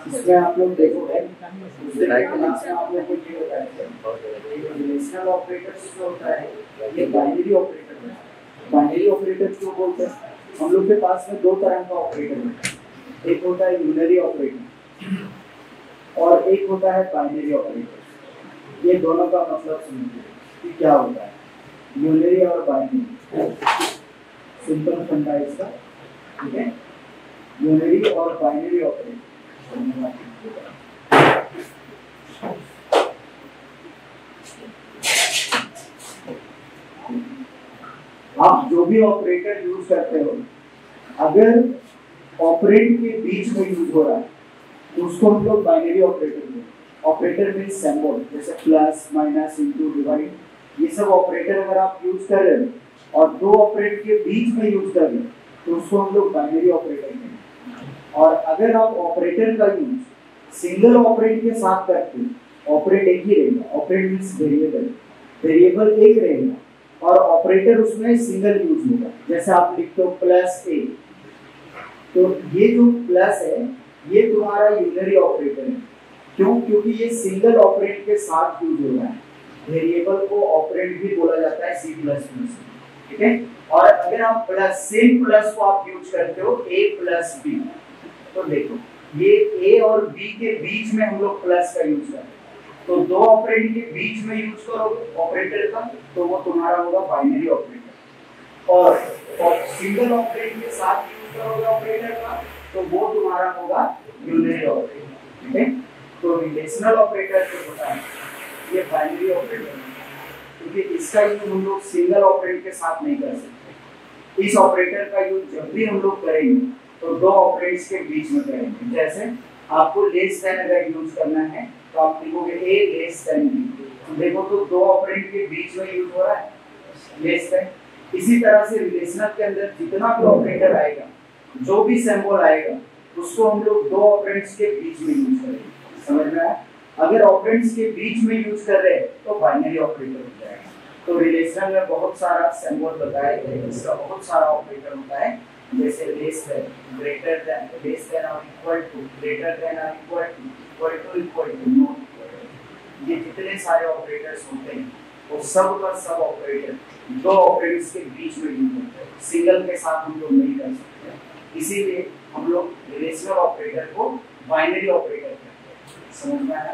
इसमें आप लोग देखोगे क्लास में आप लोग को ये होता है रिलेशनल ऑपरेटर्स जो होता है ये बाइनरी ऑपरेटर है। बाइनरी ऑपरेटर क्यों बोलते हैं? हम लोग के पास में दो तरह का ऑपरेटर है, एक होता है यूनरी ऑपरेटर और एक होता है बाइनरी ऑपरेटर। ये दोनों का मतलब समझिए कि क्या होता है यूनरी और बाइनरी। सिंपल फंडा इसका, ठीक है। यूनरी और बाइनरी ऑपरेटर आप जो भी ऑपरेटर यूज करते हो अगर ऑपरेंड के बीच में यूज हो रहा है तो उसको हम लोग बाइनरी ऑपरेटर बोलते हैं। ऑपरेटर मींस सिंबल, जैसे प्लस माइनस इनटू डिवाइड, ये सब ऑपरेटर अगर आप यूज कर रहे हो और दो ऑपरेंड के बीच में यूज कर रहे हो तो उसको हम लोग बाइनरी ऑपरेटर कहते हैं। और अगर आप ऑपरेटर का यूज सिंगल ऑपरेंड के साथ करते हो, ऑपरेंड एक ही रहेगा, ऑपरेंड मींस वेरिएबल, वेरिएबल एक रहेगा और ऑपरेटर उसमें सिंगल यूज होगा। जैसे आप लिखते हो प्लस ए, तो ये जो प्लस है ये तुम्हारा यूनरी ऑपरेटर है। क्यों? क्योंकि ये सिंगल ऑपरेंड के साथ यूज हो रहा है। वेरिएबल को ऑपरेंड भी बोला जाता है C++, ठीक है। और अगर आप प्लस सेम प्लस को आप यूज करते हो a प्लस b, तो देखो ये a और b के बीच में हम लोग प्लस का यूज करते हैं, तो दो ऑपरेंड के बीच में यूज करोगे ऑपरेटर का तो वो तुम्हारा होगा बाइनरी ऑपरेटर। और सिंगल ऑपरेंड के साथ यूज करोगे ऑपरेटर का तो वो तुम्हारा होगा यूनरी ऑपरेटर, ठीक है। तो रिलेशनल ऑपरेटर जो होता है ये बाइनरी ऑपरेटर है, क्योंकि इसका यूज हम लोग सिंगल ऑपरेंड के साथ नहीं कर सकते। इस ऑपरेटर का यूज जब भी हम लोग करेंगे तो दो ऑपरेंड्स के बीच में करेंगे। जैसे आपको लेस देन अगर यूज करना है तो आप लिखोगे a लेस देन b, देखो तो दो ऑपरेंड के बीच में यूज हो रहा है लेस देन। इसी तरह से रिलेशनल के अंदर जितना भी ऑपरेटर आएगा, जो भी सिंबल आएगा, उसको हम लोग दो ऑपरेंड्स के बीच में यूज करेंगे। समझ में आया? अगर ऑपरेंड्स के बीच में यूज कर रहे हैं तो बाइनरी ऑपरेटर हो जाएगा। तो रिलेशनल में बहुत सारा सिंबल बताया गया है, इसका बहुत सारा ऑपरेटर होता है, जैसे less than, greater than, less than और इक्वल टू, ग्रेटर देन और equal to, equal to, not equal. ये जितने सारे ऑपरेटर्स होते हैं वो सब का सब ऑपरेटर दो ऑपरेंड्स के बीच में यूज होते हैं, सिंगल के साथ हम लोग नहीं कर सकते। इसीलिए हम लोग रिलेशनल ऑपरेटर को बाइनरी ऑपरेटर कहते हैं। समझ में आया?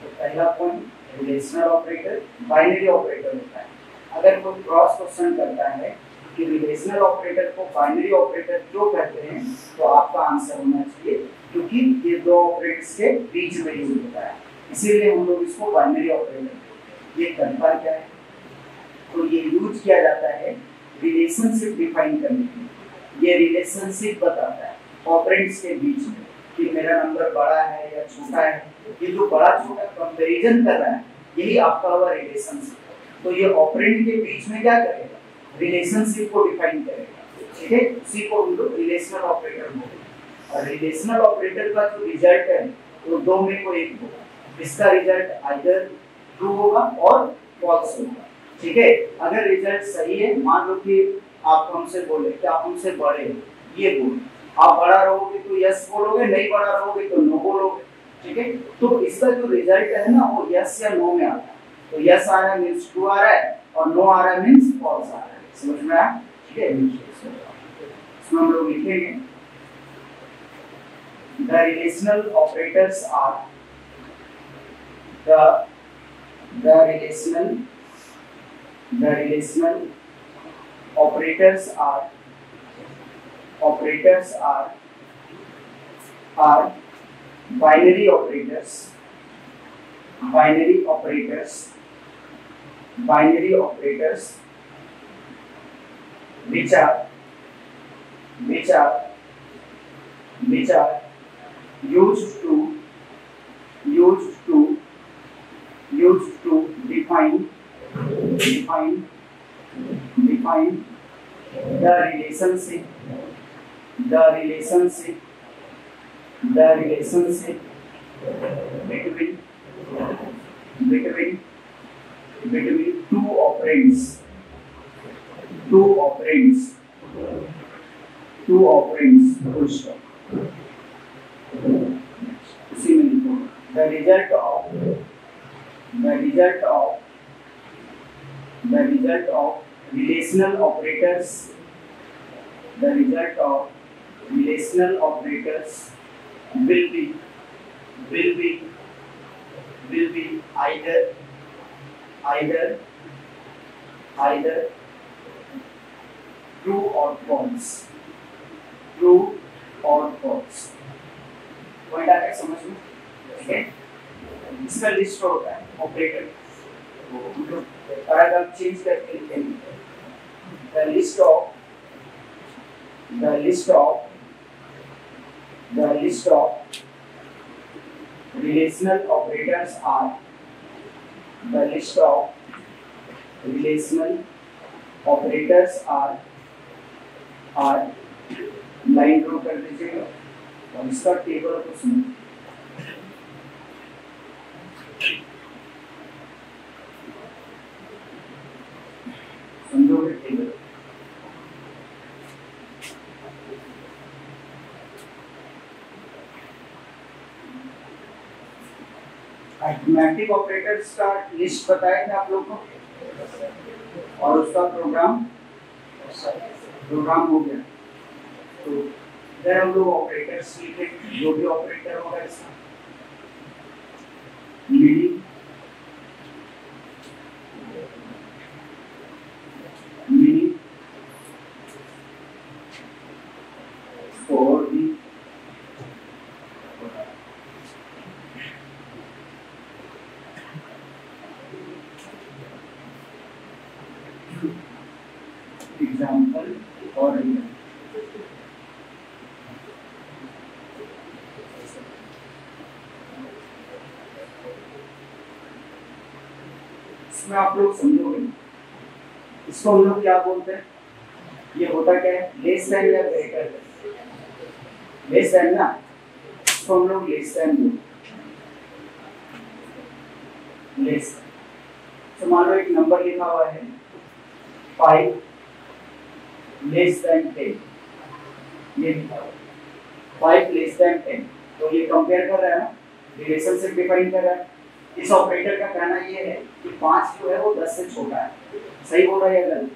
तो पहला point relational operator binary operator होता है। अगर कोई क्रॉस क्वेश्चन करता है कि रिलेशनल ऑपरेटर को बाइनरी ऑपरेटर क्यों कहते हैं, तो आपका आंसर होना चाहिए क्योंकि ये दो ऑपरेंड्स के बीच में यूज होता है, इसीलिए हम लोग इसको बाइनरी ऑपरेटर कहते हैं। ये करता क्या है? तो ये यूज किया जाता है रिलेशनशिप डिफाइन करने के लिए। ये रिलेशनशिप बताता है ऑपरेंड्स के बीच में कि मेरा नंबर बड़ा है या छोटा है। ये जो बड़ा छोटा कंपैरिजन कर रहा है यही आपका हुआ रिलेशनशिप। तो ये ऑपरेंड के बीच में क्या करेगा? रिलेशनशिप को डिफाइन करेगा, ठीक है। उसी को हम लोग रिलेशनल ऑपरेटर बोलते हैं। और रिलेशनल ऑपरेटर का जो रिजल्ट है वो दो में कोई एक होगा। इसका रिजल्ट आइदर ट्रू होगा और फॉल्स होगा, ठीक है। अगर रिजल्ट सही है, मान लो कि आप हमसे बोले कि आप हमसे बड़े हो, ये बोले, आप बड़ा रहोगे तो यस बोलोगे, नहीं बड़ा रहोगे तो नो बोलोगे, ठीक है। तो इसका जो रिजल्ट है ना वो यस या नो में आता है। तो यस आ रहा है मींस ट्रू आ रहा है और नो आ रहा है मींस फॉल्स आ रहा है। समझ में आया? ठीक है। इसमें हम लोग लिखेंगे the relational operators are the relational operators are binary operators which are used to define the relationship between two operands full stop। result of the result of relational operators, the result of relational operators will be either true or false, point आ गया समझ में? ठीक है, इसका list होता है operator, और अगर हम चेंज करके लिखेंगे the list of relational operators are line draw कर दीजिएगा और इसका टेबल को सुनो। समझोगे टेबल? अरिथमेटिक ऑपरेटर्स का लिस्ट बताया था आप लोग को, और उसका प्रोग्राम हो गया। तो इधर हम लोग ऑपरेटर्स लिखे, जो भी ऑपरेटर होगा इसका मीनिंग फॉर दी एग्जाम्पल और रियल। इसमें आप लोग समझोगे, इसको हम लोग क्या बोलते हैं? ये होता क्या है? लेस देन या ग्रेटर देन? लेस देन ना, इसको हम लोग लेस देन बोलते हैं। लेस तो मान लो एक नंबर लिखा हुआ है 5 लेस देन 10, ये 5 लेस देन 10, तो ये कंपेयर कर रहा है ना, रिलेशनशिप डिफाइन कर रहा है। इस ऑपरेटर का कहना ये है कि 5 जो है वो 10 से छोटा है। सही बोल रहा है या गलत?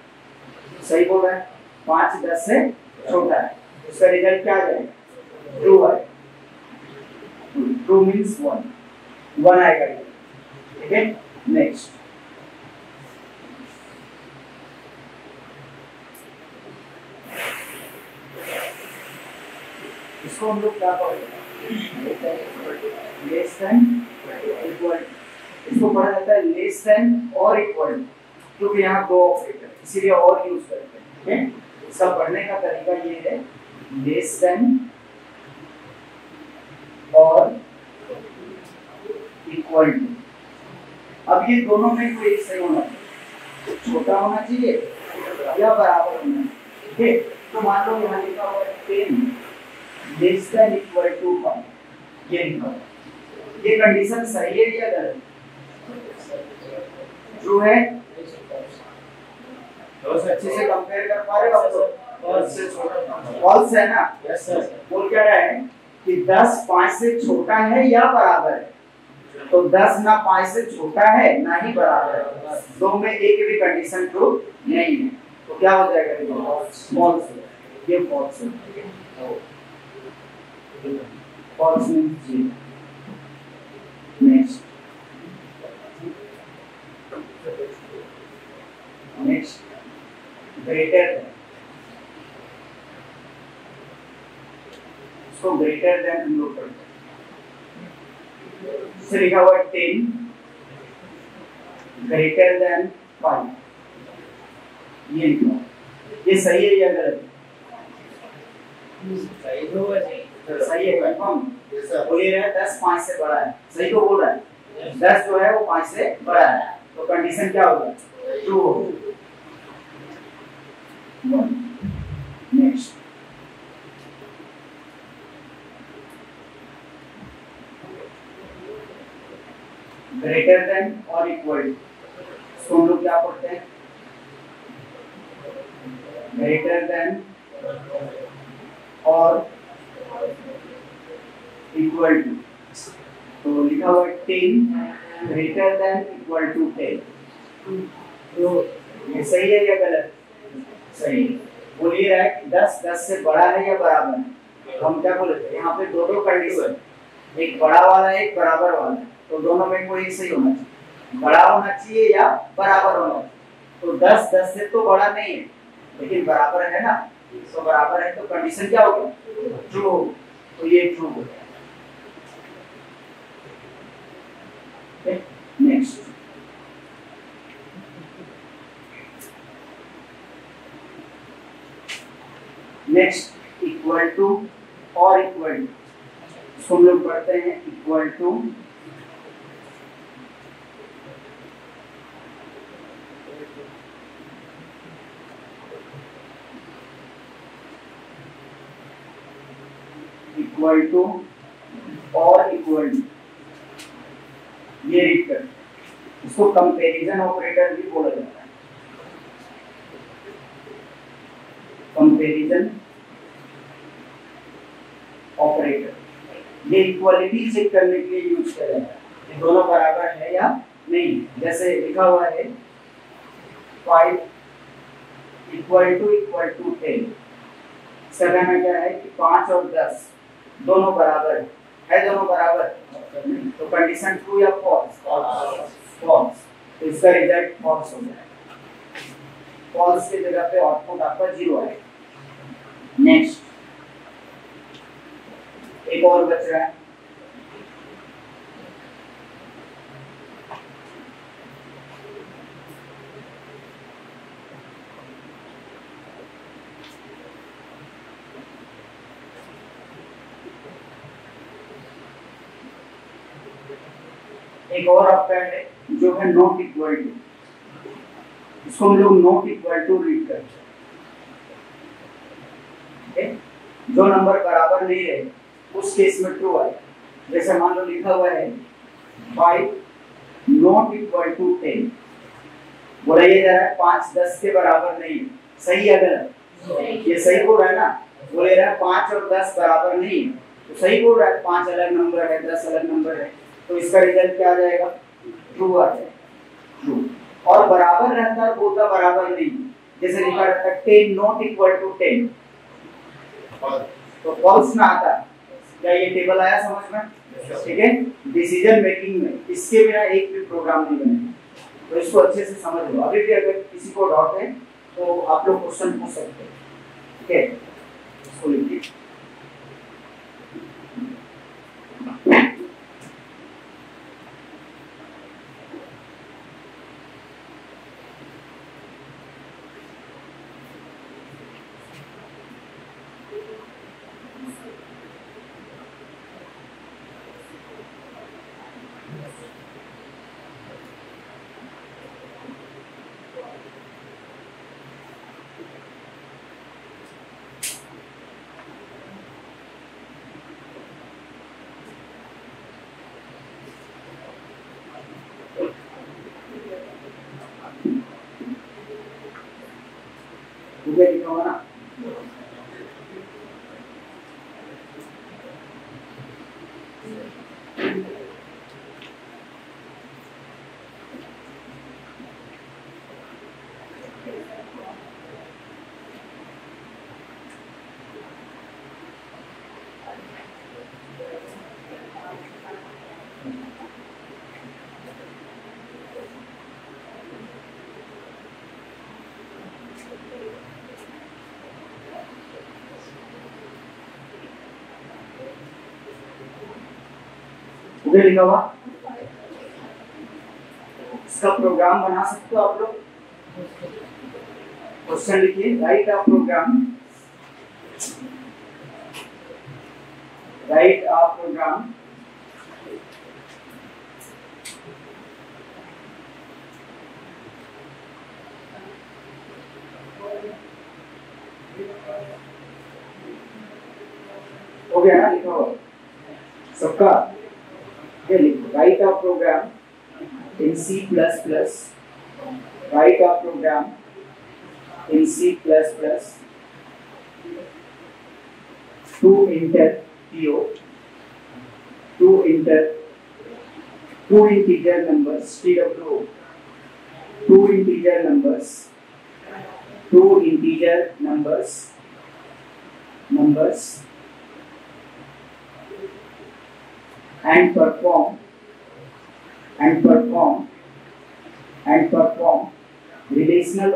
सही बोल रहा है, 5 10 से छोटा है। इसका रिजल्ट क्या आ जाएगा? ट्रू है। ट्रू मींस 1 आएगा। ठीक है, नेक्स्ट इसको हम लोग क्या बोलते हैं? Less than equal. इसको पढ़ा जाता है लेस देन और इक्वल, क्योंकि यहाँ दो ऑपरेटर इसीलिए और यूज करते हैं। ठीक है, इसका पढ़ने का तरीका ये है, लेस देन और इक्वल टू। अब ये दोनों में कोई एक सही होना चाहिए, छोटा होना चाहिए या बराबर होना चाहिए। ठीक है, तो मान लो यहाँ लिखा हुआ है 10 लेस देन इक्वल टू 5, ये लिखा हुआ है। ये कंडीशन सही है या गलत? ट्रू है। तो अच्छे से कंपेयर कर पा रहे हो आप लोग? फॉल्स है ना? Yes sir. बोल क्या रहा है कि 10 5 से छोटा है या बराबर है? तो 10 ना 5 से छोटा है ना ही बराबर है, दो में एक भी कंडीशन ट्रू नहीं है, तो क्या हो जाएगा? फॉल्स। ये फॉल्स है। False means zero. Next greater than, इसको ग्रेटर देन हम लोग करते हैं। इसे लिखा हुआ 10 ग्रेटर देन 5, ये लिखा। ये सही है या गलत? सही तो है। सही है, कंफर्म? बोल रहा है 10 5 से बड़ा है, सही तो बोल रहा है। 10 जो है वो 5 से बड़ा है, तो कंडीशन क्या होगा? ट्रू होगा। नेक्स्ट ग्रेटर देन और इक्वल, इसको हम लोग क्या पढ़ते हैं? ग्रेटर देन और इक्वल टू। तो लिखा हुआ है 10 ग्रेटर देन इक्वल टू 10। तो ये सही है या गलत? सही। बोल ये रहा है कि 10 से बड़ा है या बराबर है। हम क्या बोले थे यहाँ पे दो कंडीशन, एक बड़ा वाला एक बराबर वाला, तो दोनों में कोई सही होना चाहिए, बड़ा होना चाहिए या बराबर होना चाहिए। तो 10 से तो बड़ा नहीं है लेकिन बराबर है ना, तो बराबर है तो कंडीशन क्या होगा? ट्रू। तो ये ट्रू हो गया। नेक्स्ट इक्वल टू और इक्वल टू, इसको हम लोग पढ़ते हैं इक्वल टू और इक्वल टू, ये रीड कर, इसको कंपैरिजन ऑपरेटर भी बोला जाता है। कंपैरिजन ऑपरेटर ये इक्वालिटी चेक करने के लिए यूज किया जाता है कि दोनों बराबर है या नहीं। जैसे लिखा हुआ है 5 इक्वल टू 10, इसका कहना क्या है कि 5 और 10 दोनों बराबर है दोनों बराबर, तो कंडीशन ट्रू या फॉल्स? फॉल्स। तो इसका रिजल्ट फॉल्स हो जाएगा। फॉल्स की जगह पे आउटपुट आपका 0 आएगा। नेक्स्ट एक और बच रहा है, एक और ऑपरेंड है जो है नॉट इक्वल टू, इसको हम लोग नॉट इक्वल टू रीड करते हैं। जो नंबर बराबर नहीं है उस केस में ट्रू आए। जैसे मान लो लिखा हुआ है 5 नॉट इक्वल टू 10, बोला ये जा रहा है 5 10 के बराबर नहीं है, सही है गलत? ये सही बोल रहा है ना, बोले रहा है 5 और 10 बराबर नहीं है, तो सही बोल रहा है, 5 अलग नंबर है 10 अलग नंबर है, तो इसका रिजल्ट क्या आ जाएगा? ट्रू आ जाएगा। ट्रू। और बराबर रहता है बोलता बराबर नहीं, जैसे लिखा रहता है 10 नॉट इक्वल टू 10, तो फॉल्स ना आता है। क्या ये टेबल आया समझ में? ठीक है। डिसीजन मेकिंग में इसके बिना एक भी प्रोग्राम नहीं बनेगा, तो इसको अच्छे से समझ लो। अभी भी अगर किसी को डाउट है तो आप लोग क्वेश्चन पूछ सकते हैं। ठीक है, इसको लिखिए। उधर लिखा हुआ इसका प्रोग्राम बना सकते हो आप लोग। क्वेश्चन लिखिए, राइट अ प्रोग्राम हो गया ना, लिखा हुआ सबका। Write a program in C++. Write a program in C++ to enter PO, to enter two integer numbers, TWO, two integer numbers, and perform relational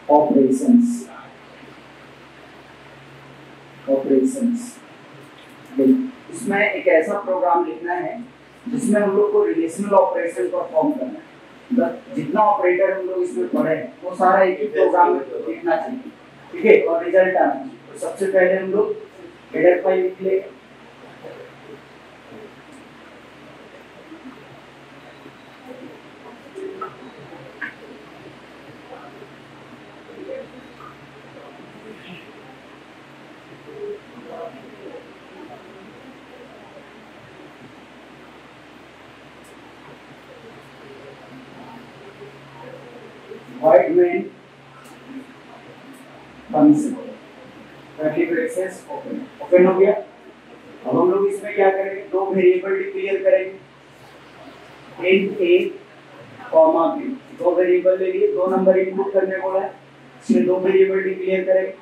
operations, इसमें एक ऐसा प्रोग्राम लिखना है जिसमें हम लोग को रिलेशनल ऑपरेशन परफॉर्म करना है। मतलब जितना ऑपरेटर हम लोग इसमें पढ़े हैं वो सारा एक ही प्रोग्राम में लिखना चाहिए, ठीक है, और रिजल्ट आना चाहिए। तो सबसे पहले हम लोग हेडर फाइल लिख लेंगे। void main function curly braces open हो गया। अब हम लोग इसमें क्या करेंगे, दो वेरिएबल डिक्लेयर करेंगे, int a कॉमा b, दो वेरिएबल ले लिए, दो नंबर इनपुट करने बोला है, इसमें दो वेरिएबल डिक्लेयर करेंगे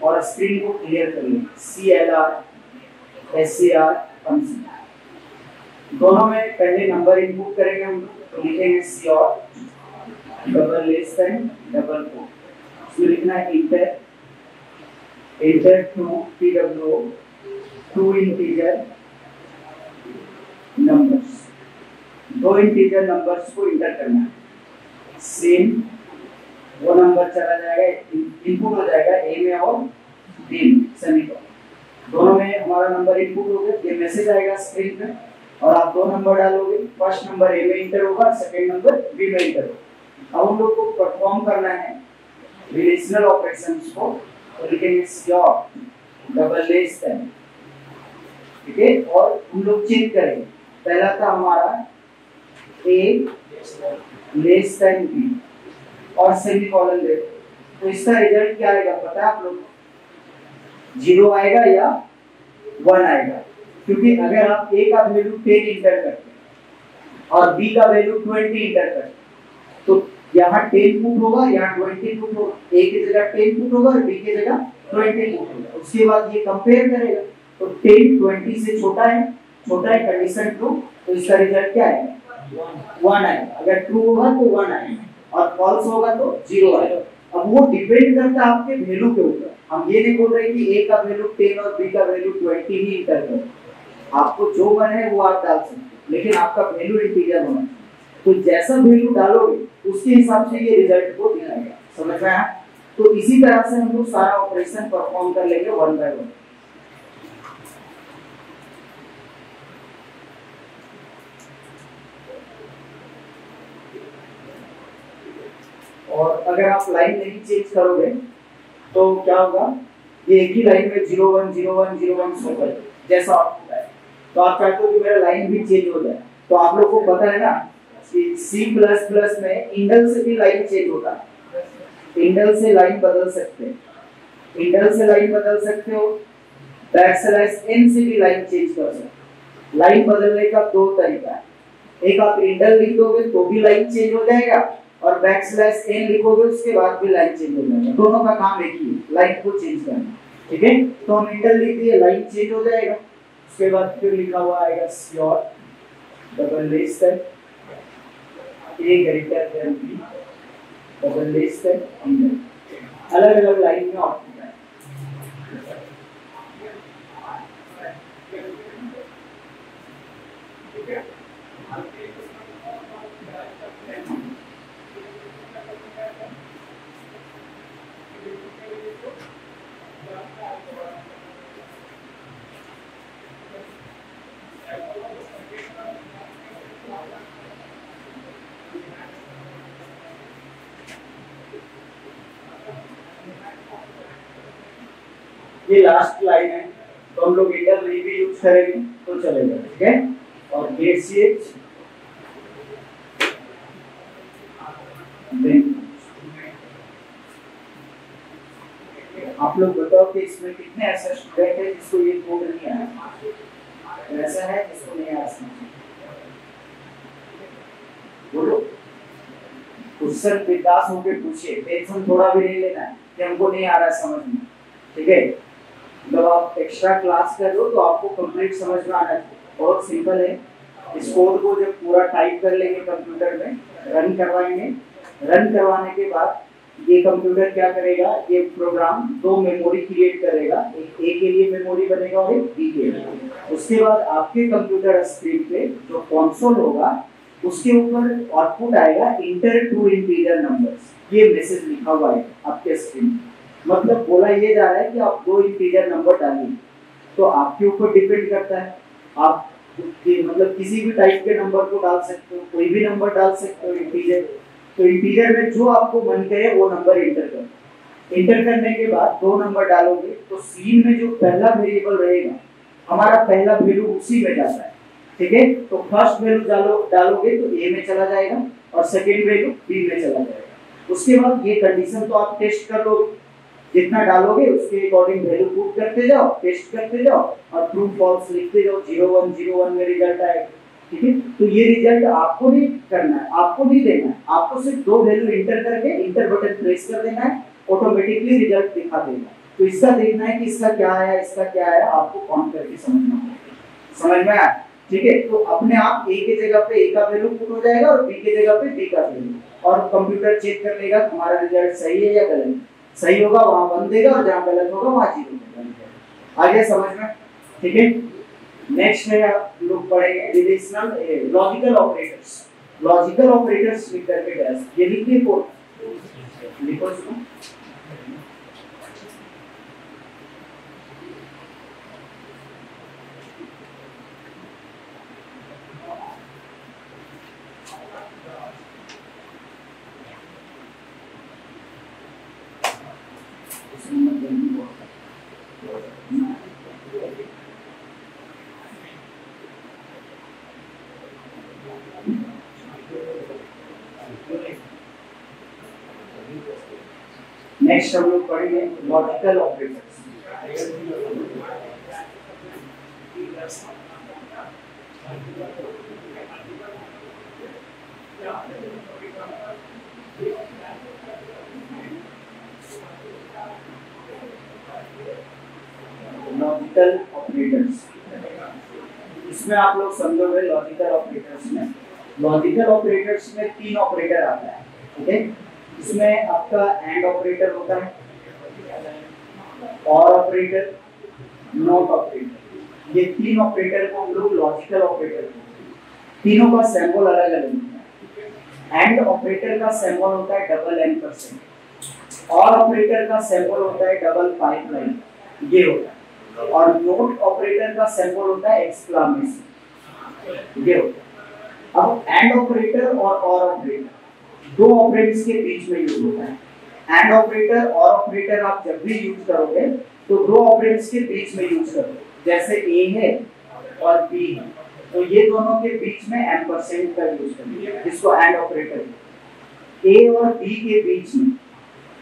और स्क्रीन को क्लियर कर लेंगे, clr scr फंक्शन। दोनों में पहले नंबर इनपुट करेंगे हम लोग, तो लिखेंगे c और डबल लेस देन डबल को, इसमें लिखना है enter to TWO two integer numbers, दो इंटीजर नंबर्स को इंटर करना है। सेम वो नंबर चला जाएगा, इनपुट हो जाएगा a में और b में, सेमीकोलन। दोनों में हमारा नंबर इनपुट हो गया, ये मैसेज आएगा स्क्रीन पे और आप दो नंबर डालोगे, फर्स्ट नंबर a में इंटर होगा, सेकंड नंबर b में इंटर होगा। अब हम लोग को परफॉर्म करना है रिलेशनल ऑपरेशंस को, तो लिखेंगे स्योर डबल लेस देन, ठीक है, और हम लोग चेक करेंगे। पहला था हमारा a लेस देन b और सेमीकोलन दे, तो इसका रिजल्ट क्या आएगा पता है आप लोग, 0 आएगा या 1 आएगा, क्योंकि अगर आप a का वैल्यू 10 इंटर करते हैं और b का वैल्यू 20 इंटर करते हैं तो यहाँ 10 पुट होगा, यहाँ 20 पुट होगा, a की जगह 10 पुट होगा और b की जगह 20 पुट होगा। उसके बाद ये कंपेयर करेगा, तो 10 20 से छोटा है कंडीशन ट्रू, तो इसका रिजल्ट क्या आएगा, 1 आएगा। अगर ट्रू होगा तो 1 आएगा और फॉल्स होगा तो 0 आएगा। अब वो डिपेंड करता है आपके वैल्यू के ऊपर, हम ये नहीं बोल रहे कि a का वैल्यू 10 और b का वैल्यू 20 ही इंटर करो, आपको जो बने वो आप डाल सकते हैं, लेकिन आपका वैल्यू इंटीजर होना चाहिए। तो जैसा वैल्यू डालोगे उसके हिसाब से ये रिजल्ट को दिखाएगा, समझ में आया? तो इसी तरह से हम लोग सारा ऑपरेशन परफॉर्म कर लेंगे वन बाय वन। और अगर आप लाइन नहीं चेंज करोगे तो क्या होगा, ये एक ही लाइन में 0 1 0 1 0 1 शो करेगा जैसा आउटपुट है। तो आप चाहते हो कि मेरा लाइन भी चेंज हो जाए, तो आप लोग को पता है ना C++ में इंडल से भी लाइन चेंज होता है, इंडल से लाइन बदल सकते हैं, बैकस्लैश n से भी लाइन चेंज कर सकते हैं। लाइन बदलने का दो तरीका है, एक आप इंडल लिख दोगे तो भी लाइन चेंज हो जाएगा और बैकस्लैश n लिखोगे उसके बाद भी लाइन चेंज हो जाएगा, दोनों का काम एक ही है, लाइन को चेंज करना, ठीक है। तो हम इंडल लिख दिए, लाइन चेंज हो जाएगा, उसके बाद फिर लिखा हुआ आएगा sure double less than a greater than b double less than इंडल, अलग अलग लाइन में आउटपुट है। ये लास्ट लाइन है, तो हम लोग इंटर नहीं भी यूज करेंगे तो चलेगा, ठीक है। और गेट ch आप लोग बताओ कि इसमें कितने ऐसे स्टूडेंट हैं जिसको ये कोड नहीं आया, ऐसा है जिसको नहीं आ समझ? बोलो, उससे विकास होके पूछे, टेंशन थोड़ा भी नहीं लेना है कि हमको नहीं आ रहा है समझ में, ठीक है? जब आप एक्स्ट्रा क्लास कर लो तो आपको कंप्लीट समझ में आना है। बहुत सिंपल है। इस कोड को जब पूरा टाइप कर लेंगे कंप्यूटर में, रन करवाएंगे, रन करवाने के बाद ये कंप्यूटर क्या करेगा, ये प्रोग्राम दो मेमोरी क्रिएट करेगा, एक ए के लिए मेमोरी बनेगा और एक बी के लिए। उसके बाद आपके कंप्यूटर स्क्रीन पे जो कंसोल होगा उसके ऊपर आउटपुट आएगा इंटर टू इंटीजर नंबर्स, ये मैसेज लिखा हुआ है आपके स्क्रीन पे। मतलब बोला ये जा रहा है कि आप दो इंटीजर नंबर डालिए, तो आपके ऊपर डिपेंड करता है, आप मतलब किसी भी टाइप के नंबर को डाल सकते हो, कोई भी नंबर डाल सकते हो इंटीजर। तो इंटीजर में जो आपको मन करे वो नंबर इंटर करो। इंटर करने के बाद दो नंबर डालोगे तो सीन में जो पहला वेरिएबल रहेगा, हमारा पहला वैल्यू उसी में जाता है, ठीक है? तो फर्स्ट वैल्यू डालोगे तो ए में चला जाएगा और सेकेंड वैल्यू बी में चला जाएगा। उसके बाद ये कंडीशन तो आप टेस्ट कर लोगे, जितना डालोगे उसके अकॉर्डिंग वैल्यू पुट करते जाओ, टेस्ट करते जाओ और ट्रू फॉल्स लिखते जाओ, 0 1 0 1 में रिजल्ट आएगा, ठीक है? तो ये रिजल्ट आपको नहीं करना है, आपको नहीं देना है, आपको सिर्फ दो वैल्यू इंटर करके इंटर बटन प्रेस कर देना है, ऑटोमेटिकली रिजल्ट दिखा देगा। तो इसका देखना है कि इसका क्या आया, इसका क्या आया, आपको काउंट करके समझना है। समझ में आया? ठीक है? तो अपने आप ए के जगह पे ए का वैल्यू पुट हो जाएगा और बी के जगह पे बी का वैल्यू, और कंप्यूटर चेक कर लेगा तुम्हारा रिजल्ट सही है या गलत। सही होगा वहां 1 देगा और जहां गलत होगा वहां 0 देगा। आगे समझ में? ठीक है? नेक्स्ट है आप लोग पढ़ेंगे relational logical operators. Logical operators लिख करके गैस ये लिखिए कोड लिखो इसको। नेक्स्ट हम लोग पढ़ेंगे लॉजिकल ऑपरेटर्स। लॉजिकल ऑपरेटर्स, इसमें आप लोग समझोगे लॉजिकल ऑपरेटर्स में, लॉजिकल ऑपरेटर्स में 3 ऑपरेटर आता है, ठीक है? इसमें आपका एंड ऑपरेटर होता है, और ऑपरेटर, नॉट ऑपरेटर। ये 3 ऑपरेटर को हम लोग लॉजिकल ऑपरेटर कहते हैं। तीनों का सिंबल अलग अलग होता है। एंड ऑपरेटर का सिंबल होता है $%, और ऑपरेटर का सिंबल होता है डबल पाइपलाइन, ये होता है, और नोट ऑपरेटर का सिंबल होता है एक्सक्लेमेशन, ये होता है। अब एंड ऑपरेटर और ऑपरेटर दो ऑपरेंड्स के बीच में यूज होता है। एंड ऑपरेटर और ऑपरेटर आप जब भी यूज करोगे तो दो ऑपरेंड्स के बीच में यूज करोगे, जैसे ए है और बी है, तो ये दोनों के बीच में एम्परसेंड का यूज करेंगे, जिसको एंड ऑपरेटर। ए और बी के बीच में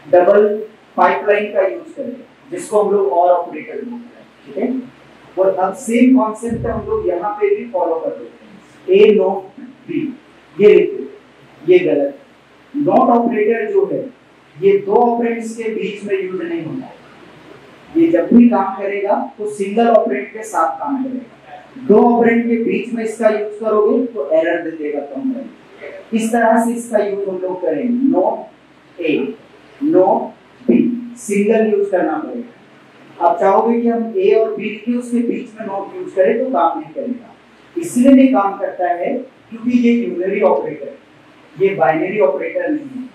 डबल पाइपलाइन का यूज करेंगे, जिसको हम लोग और ऑपरेटर बोलते हैं, ठीक है? और अब सेम कॉन्सेप्ट हम लोग यहाँ पे भी फॉलो कर रहे हैं। ए नॉट बी, ये लिखो, ये गलत। नॉट ऑपरेटर जो है ये दो ऑपरेंड्स के बीच में यूज नहीं होता है। ये जब भी काम करेगा तो सिंगल ऑपरेंड के साथ काम करेगा। दो ऑपरेंड के बीच में इसका यूज करोगे तो एरर दे देगा कंप्यूटर। इस तरह से इसका यूज हम लोग करेंगे, not a not be, single use करना पड़ेगा। आप चाहोगे कि हम ए और बी के उसके बीच में नॉट यूज करें तो काम नहीं करेगा। इसलिए नहीं काम करता है क्योंकि ये यूनरी ऑपरेटर है, ये बाइनरी ऑपरेटर नहीं है,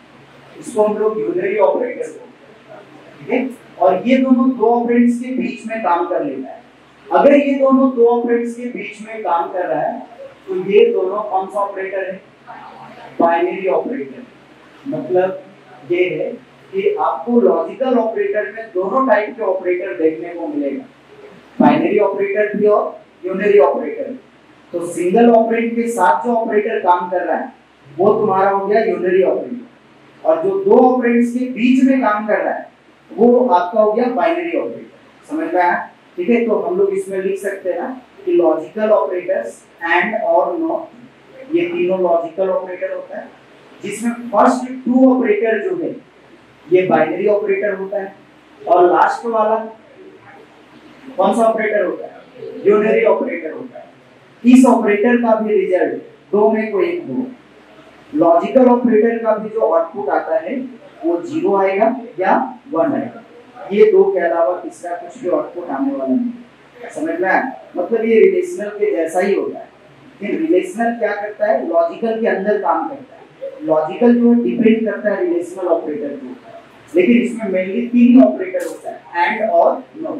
इसको हम लोग यूनरी ऑपरेटर बोलते हैं, ठीक है? और ये दोनों दो ऑपरेंड्स के बीच में काम कर लेता है। अगर ये दोनों दो ऑपरेंड्स के बीच में काम कर रहा है तो ये दोनों कौन सा ऑपरेटर है? Binary operator. मतलब ये है कि आपको लॉजिकल ऑपरेटर में दोनों टाइप के ऑपरेटर देखने को मिलेगा, बाइनरी ऑपरेटर भी और यूनरी ऑपरेटर। तो सिंगल ऑपरेंड के साथ जो ऑपरेटर काम कर रहा है वो तुम्हारा हो गया यूनरी ऑपरेटर, और जो दो ऑपरेंड्स के बीच में काम कर रहा है वो आपका हो गया बाइनरी ऑपरेटर। समझ में आया? ठीक है, तो हम लोग इसमें लिख सकते हैं ना कि लॉजिकल ऑपरेटर्स एंड और नॉट, ये तीनों लॉजिकल ऑपरेटर होता है, जिसमें फर्स्ट टू ऑपरेटर जो है ये बाइनरी ऑपरेटर होता है, और लास्ट वाला कौन सा ऑपरेटर होता है? यूनरी ऑपरेटर होता है। इस ऑपरेटर का भी रिजल्ट दो में कोई एक हो। लॉजिकल ऑपरेटर का भी जो आउटपुट आता है वो 0 आएगा या 1 आएगा, ये दो के अलावा तीसरा कुछ भी आउटपुट आने वाला नहीं। समझ में आया? मतलब ये रिलेशनल के जैसा ही होता है, लेकिन रिलेशनल क्या करता है? लॉजिकल के अंदर काम करता है। लॉजिकल जो डिपेंड करता है रिलेशनल ऑपरेटर को, लेकिन इसमें मेनली तीन ही ऑपरेटर होता है, एंड और नॉट।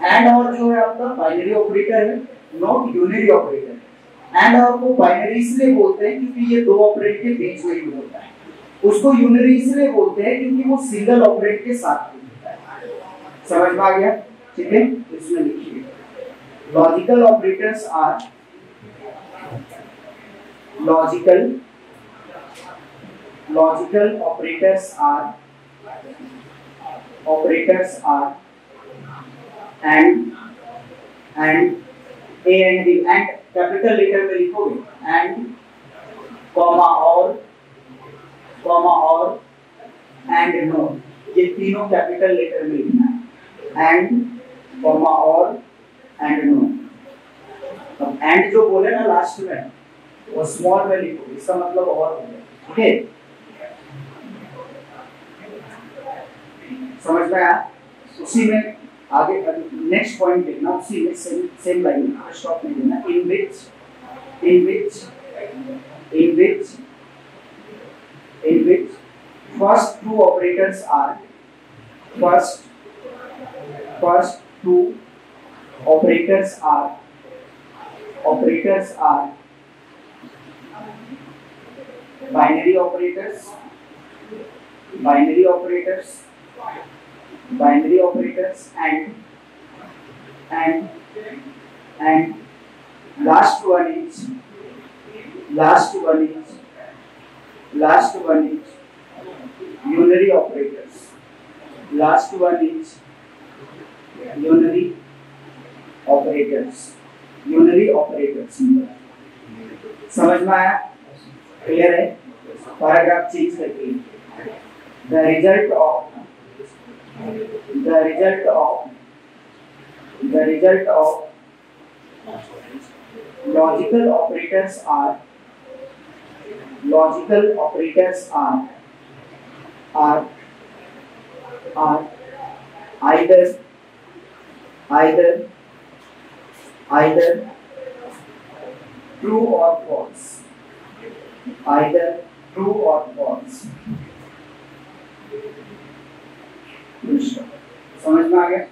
एंड और जो है आपका बाइनरी ऑपरेटर है, नॉट यूनरी ऑपरेटर है। एंड और को बाइनरी इसलिए बोलते हैं क्योंकि ये दो ऑपरेट के बीच में यूज होता है। उसको यूनरी इसलिए बोलते हैं क्योंकि वो सिंगल ऑपरेट के साथ यूज होता है। समझ में आ गया? ठीक है, इसमें लिखिए logical operators are logical operators are and A and B, and capital letter में लिखोगे एंड कॉमा और एंड नोट, ये तीनों कैपिटल लेटर में लिखना है, एंड कॉमा और एंड नोट। अब एंड जो बोले ना लास्ट में वो स्मॉल में लिखो, इसका मतलब और हो गया। ठीक है, समझ में आया? उसी में आगे नेक्स्ट पॉइंट लिखना, उसी में सेम लाइन स्टॉप नहीं देना। in which first two operators are binary operators and last one is unary operators. Last one is unary operators. समझ में आया? क्लियर है? पैराग्राफ चेंज करके the result of logical operators are either true or false. समझ में आ गया?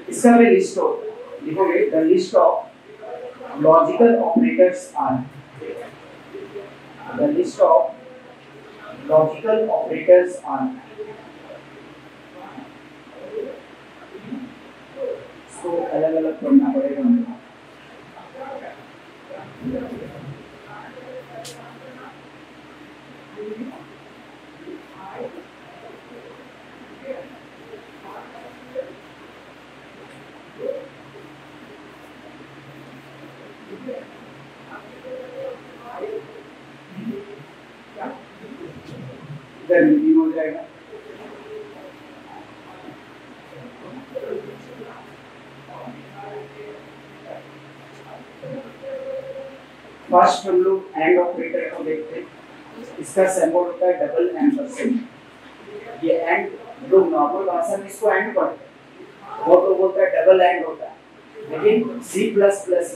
इसका भी लिस्ट हो लिखोगे, the list of logical operators are, इसको अलग अलग पढ़ना पड़ेगा हमको। रिव्यू हो जाएगा। फर्स्ट हम लोग एंड ऑपरेटर को देखते हैं। इसका सिंबल होता है डबल एम्परसेंड। ये एंड लोग नॉर्मल भाषा में इसको एंड पढ़ते हैं, वो तो बोलता है डबल एंड होता है, लेकिन C++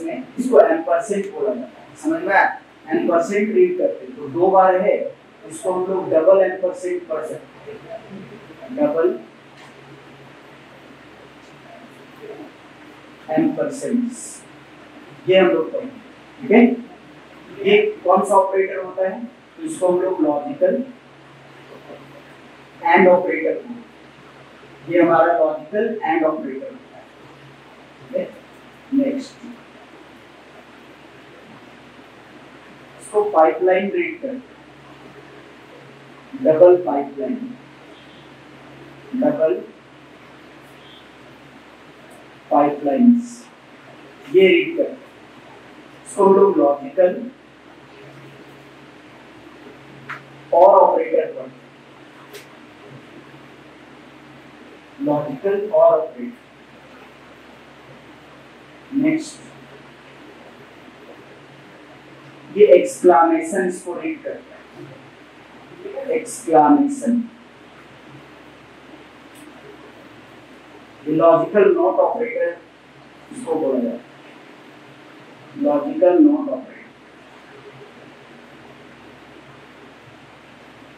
में इसको एम्परसेंड बोला जाता है। समझ में आया? एम्परसेंड रीड करते हैं तो दो बार है, इसको हम लोग डबल एम्परसेंड पढ़ सकते हैं। डबल एम्परसेंड ये हम लोग पढ़ेंगे। ठीक है, ये कौन सा ऑपरेटर होता है? तो इसको हम लोग लॉजिकल एंड ऑपरेटर, ये हमारा लॉजिकल एंड ऑपरेटर होता है। नेक्स्ट इसको पाइपलाइन रीड करते हैं। डबल पाइपलाइंस, ये रीड कर, इसको हम लोग लॉजिकल और ऑपरेटर पर, लॉजिकल और ऑपरेटर। नेक्स्ट ये एक्सक्लामेशन, इसको रीड करते हैं, एक्सक्लामेशन, ये लॉजिकल नॉट ऑपरेटर इसको बोला जाता है, लॉजिकल नॉट ऑपरेटर।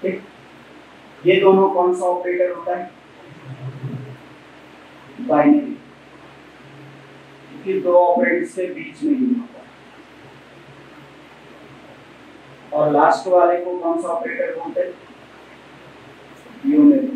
ठीक, ये दोनों कौन सा ऑपरेटर होता है? बाइनरी, क्योंकि दो ऑपरेंड्स के बीच में ही होता है। और लास्ट वाले को कौन सा ऑपरेटर बोलते हैं? यूनिट।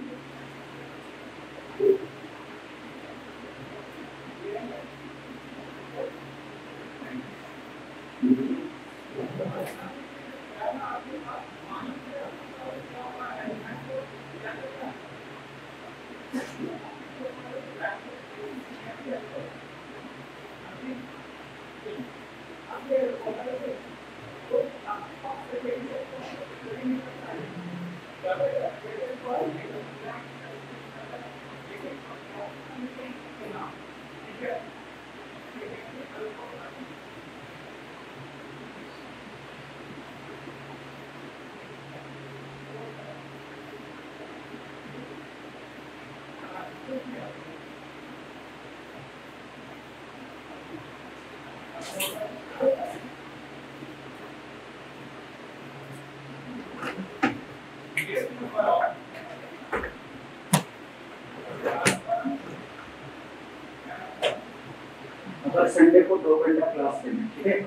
अगर संडे को 2 घंटा क्लास लेना, ठीक है,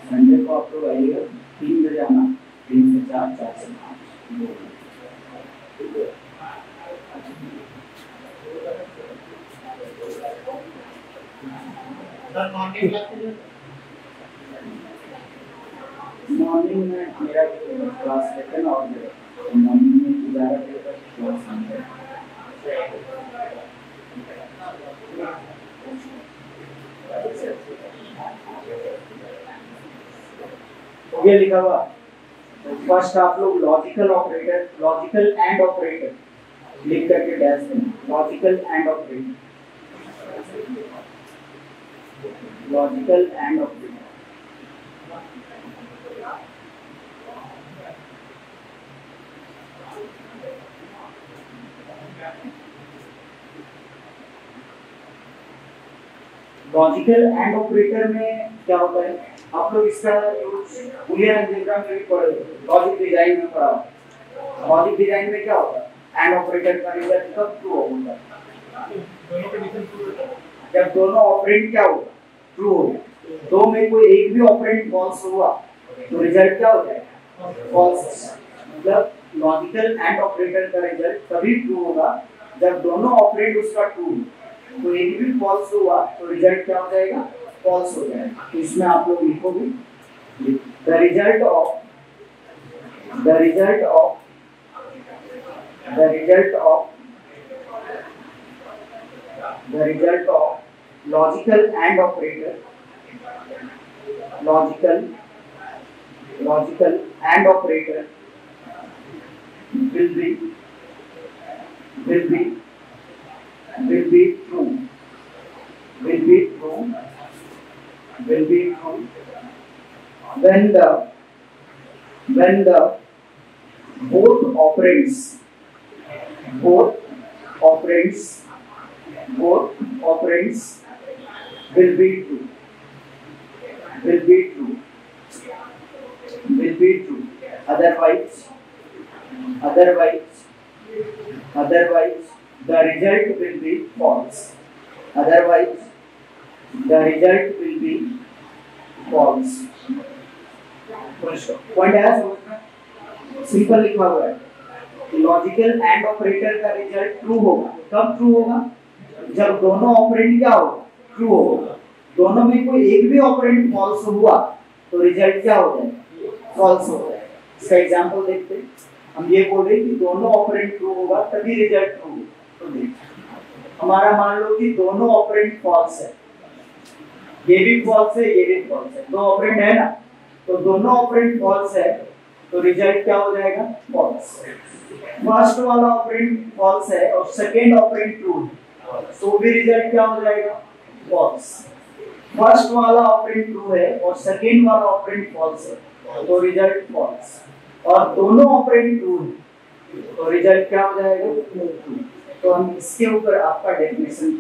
संडे को आप लोग आइएगा, 3 बजे आना, 3 से 4, 4 से 5, मॉर्निंग में मेरा क्लास लेते हैं और मॉर्निंग में 11 बजे तक क्लास है। ये लिखा हुआ, तो फर्स्ट आप लोग logical operator, logical and operator लिख करके डैश देना, logical and operator, logical and operator. Logical and operator में क्या होता है, आप लोग इसका बुलियन अलजेब्रा में भी पढ़े, लॉजिक डिजाइन में पढ़ा। लॉजिक डिजाइन में क्या होता है, एंड ऑपरेटर का रिजल्ट कब ट्रू होगा? जब दोनों ऑपरेंड क्या होगा, ट्रू होगा। दो में कोई एक भी ऑपरेंड फॉल्स हुआ तो रिजल्ट क्या हो जाएगा, फॉल्स। मतलब लॉजिकल एंड ऑपरेटर का रिजल्ट तभी ट्रू होगा जब दोनों ऑपरेंड उसका ट्रू हो। तो एक भी फॉल्स हुआ तो रिजल्ट क्या हो जाएगा, फॉल्स हो जाएगा। तो इसमें आप लोग लिखोगे the result of logical and operator, logical and operator will be true when the both operands will be true. Otherwise the result will be false. Point है, सिंपल लिखा हुआ है। लॉजिकल एंड ऑपरेटर का रिजल्ट ट्रू होगा। कब true होगा, जब दोनों ऑपरेंड क्या होगा, ट्रू होगा। दोनों में कोई एक भी ऑपरेंड फॉल्स हुआ तो रिजल्ट क्या हो जाएगा, फॉल्स हो जाएगा। इसका एग्जांपल देखते हैं। हम ये बोले कि दोनों ऑपरेंड ट्रू होगा तभी रिजल्ट ट्रू होगा। तो देखिए हमारा मान लो कि दोनों ऑपरेंड फॉल्स है, ये भी फॉल्स है ये भी फॉल्स है, दो ऑपरेंड है ना, तो दोनों ऑपरेंड फॉल्स है तो रिजल्ट क्या हो जाएगा? फॉल्स। फर्स्ट वाला ऑपरेंड फॉल्स है और सेकेंड ऑपरेंड ट्रू है तो भी रिजल्ट क्या हो जाएगा? फॉल्स। फर्स्ट वाला ऑपरेंड ट्रू है और सेकेंड वाला ऑपरेंड फॉल्स है तो रिजल्ट फॉल्स, और दोनों ऑपरेंड ट्रू है तो रिजल्ट क्या हो जाएगा? ट्रू। तो हम इसके ऊपर आपका डेफिनेशन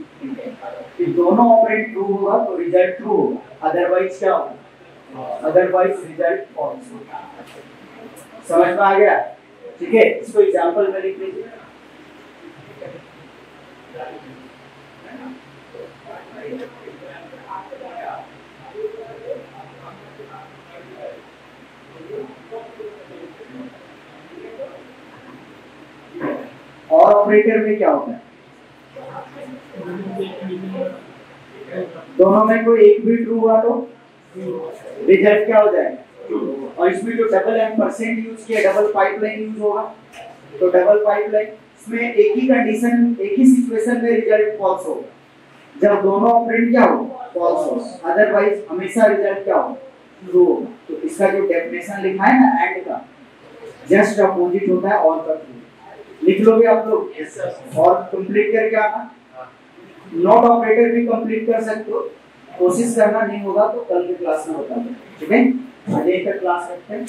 कि दोनों ऑपरेंड ट्रू होगा तो रिजल्ट ट्रू होगा, अदरवाइज क्या होगा? अदरवाइज रिजल्ट फॉल्स होगा। समझ में आ गया? ठीक है, इसको एग्जांपल में लिख लीजिए। और ऑपरेटर में क्या होता है? दोनों में कोई एक भी ट्रू हुआ तो रिजल्ट क्या हो जाएगा? और इसमें जो डबल एम्परसेंड यूज किया, डबल पाइपलाइन यूज होगा, तो डबल पाइपलाइन इसमें एक ही कंडीशन, एक ही सिचुएशन में रिजल्ट फॉल्स होगा जब दोनों ऑपरेंड क्या हो? फॉल्स हो, अदरवाइज हमेशा रिजल्ट क्या हो? ट्रू होगा। तो इसका जो डेफिनेशन लिखा है ना एंड का, जस्ट अपोजिट होता है और का ट्रू। लिख लोगे आप लोग? और कंप्लीट करके आना, नॉट ऑपरेटर भी कंप्लीट कर सकते हो, कोशिश करना, नहीं होगा तो कल की क्लास में बता दो। ठीक है, आज एक क्लास रखते हैं।